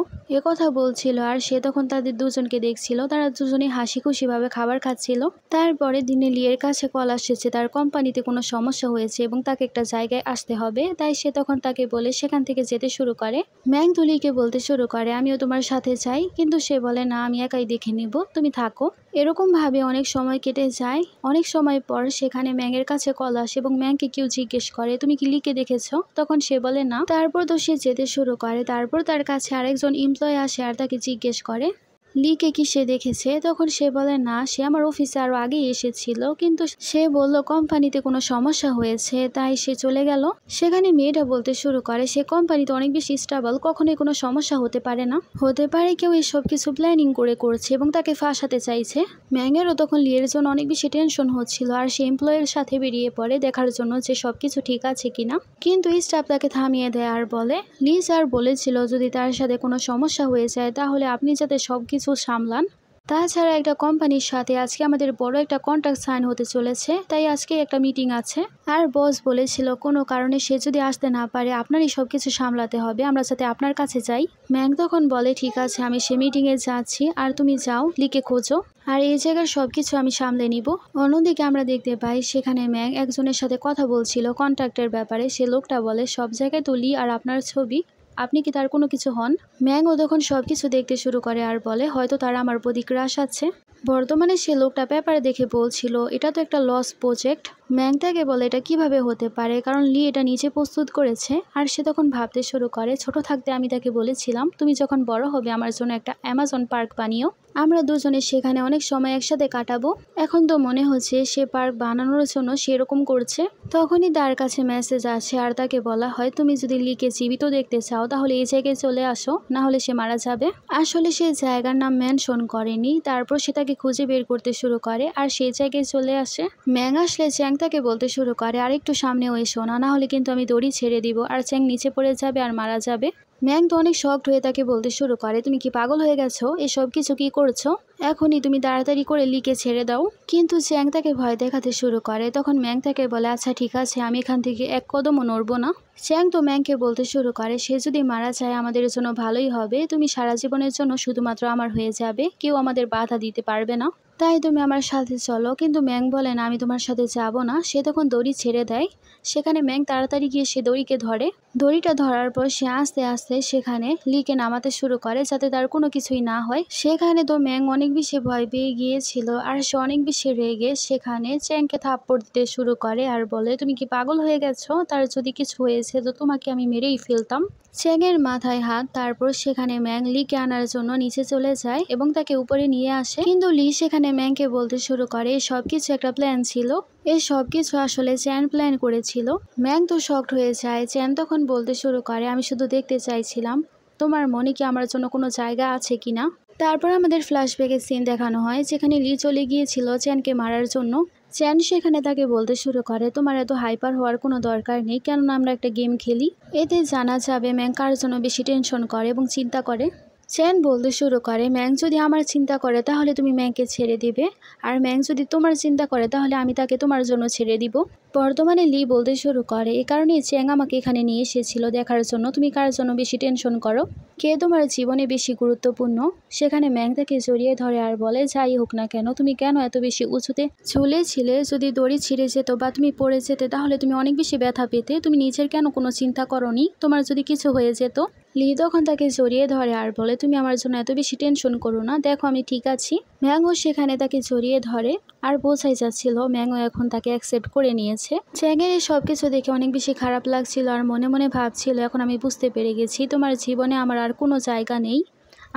কথা বলছিল আর সে তখন তাদের দুজনকে দেখছিল, তারা দুজনেই হাসি খুশি ভাবে খাবার খাচ্ছিল। তারপরে দিনে লিয়ের কাছে কল আসছে, তার কোম্পানিতে কোনো সমস্যা হয়েছে এবং তাকে একটা জায়গায় আসতে হবে, তাই সে তখন তাকে বলে সেখান থেকে যেতে শুরু করে। ম্যাং তুলিকে বলতে শুরু করে, আমিও তোমার সাথে চাই, কিন্তু সে বলে, না আমি একাই দেখে নিব, তুমি থাকো। এরকম ভাবে অনেক সময় কেটে যায়। অনেক সময় পর সেখানে ম্যাংয়ের কাছে কল আসে এবং ম্যাংকে কেউ জিজ্ঞেস করে, তুমি কি লিকে দেখেছো? তখন সে বলে না। তারপর তো সে যেতে শুরু করে। তারপর তার কাছে আরেকজন এমপ্লয় আসে আর তাকে জিজ্ঞেস করে, লিকে কি সে দেখেছে? তখন সে বলে, না, সে আমার অফিসে আরো আগেই এসেছিল, কিন্তু সে বলল কোম্পানিতে কোনো সমস্যা হয়েছে তাই সে চলে গেল। সেখানে মেয়েটা বলতে শুরু করে, সে কোম্পানিতে অনেক বেশি স্টেবল, কখনোই কোনো সমস্যা হতে পারে না, হতে পারে কেউ এই সব কিছু প্ল্যানিং করে করছে এবং তাকে ফাঁসাতে চাইছে। ম্যাংয়েরও তখন লিয়ের জন্য অনেক বেশি টেনশন হচ্ছিল আর সে এমপ্লয়ের সাথে বেরিয়ে পড়ে দেখার জন্য যে সবকিছু ঠিক আছে কিনা, কিন্তু স্টাফ তাকে থামিয়ে দেয় আর বলে, লি স্যার বলেছিল যদি তার সাথে কোনো সমস্যা হয়ে যায় তাহলে আপনি যাতে সবকিছু সামলান। তাছাড়া একটা কোম্পানির সাথে আজকে আমাদের বড় একটা কন্ট্রাক্ট সাইন হতে চলেছে, তাই আজকে একটা মিটিং আছে। আর বস বলেছিল কোনো কারণে সে যদি আসতে না পারে আপনারই সবকিছু সামলাতে হবে, আমরা যাতে আপনার কাছে যাই। ম্যাং তখন বলে, ঠিক আছে আমি সে মিটিংয়ে যাচ্ছি, আর তুমি যাও লিকে খোঁজো, আর এই জায়গার সবকিছু আমি সামলে নিব। অন্যদিকে আমরা দেখতে পাই সেখানে ম্যাং একজনের সাথে কথা বলছিল কন্ট্রাক্টের ব্যাপারে। সে লোকটা বলে, সব জায়গায় তো লি আর আপনার ছবি, আপনি কি তার কোনো কিছু হন? ম্যাংও তখন সবকিছু দেখতে শুরু করে আর বলে, হয়তো তার আমার প্রতি ক্রাশ আছে। বর্তমানে সে লোকটা পেপারে দেখে বলছিল এটা তো একটা লস প্রজেক্ট। ম্যাং তাকে বলে, এটা কিভাবে হতে পারে, কারণ লি এটা নিজে প্রস্তুত করেছে। আর সে তখন ভাবতে শুরু করে, ছোট থাকতে আমি তাকে বলেছিলাম তুমি যখন বড় হবে আমার জন্য একটা অ্যামাজন পার্ক বানিও, আমরা দুজনে সেখানে অনেক সময় একসাথে কাটাবো। এখন তো মনে হচ্ছে সে পার্ক বানানোর জন্য সেরকম করছে। তখনই তার কাছে মেসেজ আসে আর তাকে বলা হয়, তুমি যদি লিকে জীবিত দেখতে চাও তাহলে এই জায়গায় চলে আসো, না হলে সে মারা যাবে। আসলে সে জায়গার নাম মেনশন করেনি। তারপর সে তাকে খুঁজে বের করতে শুরু করে আর সেই জায়গায় চলে আসে। ম্যাং আসলে চ্যাং তাকে বলতে শুরু করে, আর একটু সামনেও এসো না, হলে কিন্তু আমি দড়ি ছেড়ে দিব আর চ্যাং নিচে পড়ে যাবে আর মারা যাবে। ম্যাং তো অনেক শকড হয়ে তাকে বলতে শুরু করে, তুমি কি পাগল হয়ে গেছো? এসব কিছু কি করছো? এখনই তুমি তাড়াতাড়ি করে লিকে ছেড়ে দাও। কিন্তু চ্যাং তাকে ভয় দেখাতে শুরু করে। তখন ম্যাং তাকে বলে, আচ্ছা ঠিক আছে, আমি এখান থেকে এক কদমও নড়বো না। চ্যাং তো ম্যাংকে বলতে শুরু করে, সে যদি মারা যায় আমাদের জন্য ভালোই হবে, তুমি সারা জীবনের জন্য শুধুমাত্র আমার হয়ে যাবে, কেউ আমাদের বাধা দিতে পারবে না, তাই তুমি আমার সাথে চলো। কিন্তু ম্যাং বলে, না আমি তোমার সাথে যাব না। সে তখন দড়ি ছেড়ে দেয়। সেখানে ম্যাং তাড়াতাড়ি গিয়ে সে দড়িকে ধরে। দড়িটা ধরার পর সে আস্তে আস্তে সেখানে লিকে নামাতে শুরু করে যাতে তার কোনো কিছুই না হয়। সেখানে তো ম্যাং অনেক বেশি ভয় পেয়ে গিয়েছিল আর সে অনেক বেশি রেগে সেখানে চ্যাংকে থাপ্পড় দিতে শুরু করে আর বলে, তুমি কি পাগল হয়ে গেছো? তার যদি কিছু হয়েছে তো তোমাকে আমি মেরেই ফেলতাম। চ্যাংয়ের মাথায় হাত। তারপর সেখানে ম্যাং লিকে আনার জন্য নিচে চলে যায় এবং তাকে উপরে নিয়ে আসে। কিন্তু লি সেখানে ম্যাংকে বলতে শুরু করে সবকিছু একটা প্ল্যান ছিল, এই সবকিছু আসলে চ্যান প্ল্যান করেছিল। ম্যাং তো শকড হয়ে যায়। চ্যান তখন বলতে শুরু করে, আমি শুধু দেখতে চাইছিলাম তোমার মনে কি আমার জন্য কোনো জায়গা আছে কিনা। তারপর আমাদের ফ্ল্যাশব্যাকের সিন দেখানো হয় যেখানে লি চলে গিয়েছিল চ্যানকে মারার জন্য। চ্যান সেখানে তাকে বলতে শুরু করে, তোমার এত হাইপার হওয়ার কোনো দরকার নেই, কেননা আমরা একটা গেম খেলি, এতে জানা যাবে ম্যাং কার জন্য বেশি টেনশন করে এবং চিন্তা করে। চ্যান বলতে শুরু করে, ম্যাং যদি আমার চিন্তা করে তাহলে তুমি ম্যাংকে ছেড়ে দিবে, আর ম্যাং যদি তোমার চিন্তা করে তাহলে আমি তাকে তোমার জন্য ছেড়ে দিব। বর্তমানে লি বলতে শুরু করে, এ কারণেই চ্যাং আমাকে এখানে নিয়ে এসেছিল দেখার জন্য তুমি কার জন্য বেশি টেনশন করো, কে তোমার জীবনে বেশি গুরুত্বপূর্ণ। সেখানে ম্যাং তাকে জড়িয়ে ধরে আর বলে, যাই হোক না কেন তুমি কেন এত বেশি উঁচুতে ঝুলেছিলে, যদি দড়ি ছিঁড়ে যেত বা তুমি পড়ে যেতে তাহলে তুমি অনেক বেশি ব্যথা পেতে, তুমি নিজের কেন কোনো চিন্তা করনি, তোমার যদি কিছু হয়ে যেত। লি তখন তাকে জড়িয়ে ধরে আর বলে, তুমি আমার জন্য এত বেশি টেনশন করো না, দেখো আমি ঠিক আছি। ম্যাংও সেখানে তাকে জড়িয়ে ধরে আর বোঝাই যাচ্ছিল ম্যাংও এখন তাকে অ্যাকসেপ্ট করে নিয়েছে। চ্যাংয়ের এই সব কিছু দেখে অনেক বেশি খারাপ লাগছিল আর মনে মনে ভাবছিল, এখন আমি বুঝতে পেরে গেছি তোমার জীবনে আমার আর কোনো জায়গা নেই,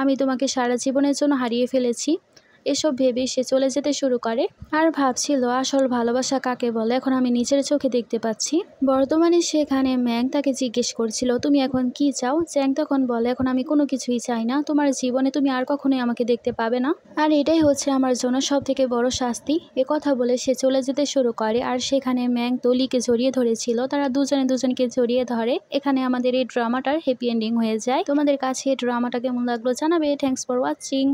আমি তোমাকে সারা জীবনের জন্য হারিয়ে ফেলেছি। এসব ভেবে সে চলে যেতে শুরু করে আর ভাবছিল আসল ভালোবাসা কাকে বলে এখন আমি নিজের চোখে দেখতে পাচ্ছি। বর্তমানে সেখানে ম্যাং তাকে জিজ্ঞেস করছিল তুমি এখন কি চাও। চ্যাং তখন বলে এখন আমি কোনো কিছুই চাই না, তোমার জীবনে তুমি আর কখনোই আমাকে দেখতে পাবে না, আর এটাই হচ্ছে আমার জন্য সব থেকে বড় শাস্তি। কথা বলে সে চলে যেতে শুরু করে আর সেখানে ম্যাং তো লিকে জড়িয়ে ধরেছিল, তারা দুজনে দুজনকে জড়িয়ে ধরে। এখানে আমাদের এই ড্রামাটার হ্যাপি এন্ডিং হয়ে যায়। তোমাদের কাছে এই ড্রামাটা কেমন লাগলো জানাবে। Thanks for watching.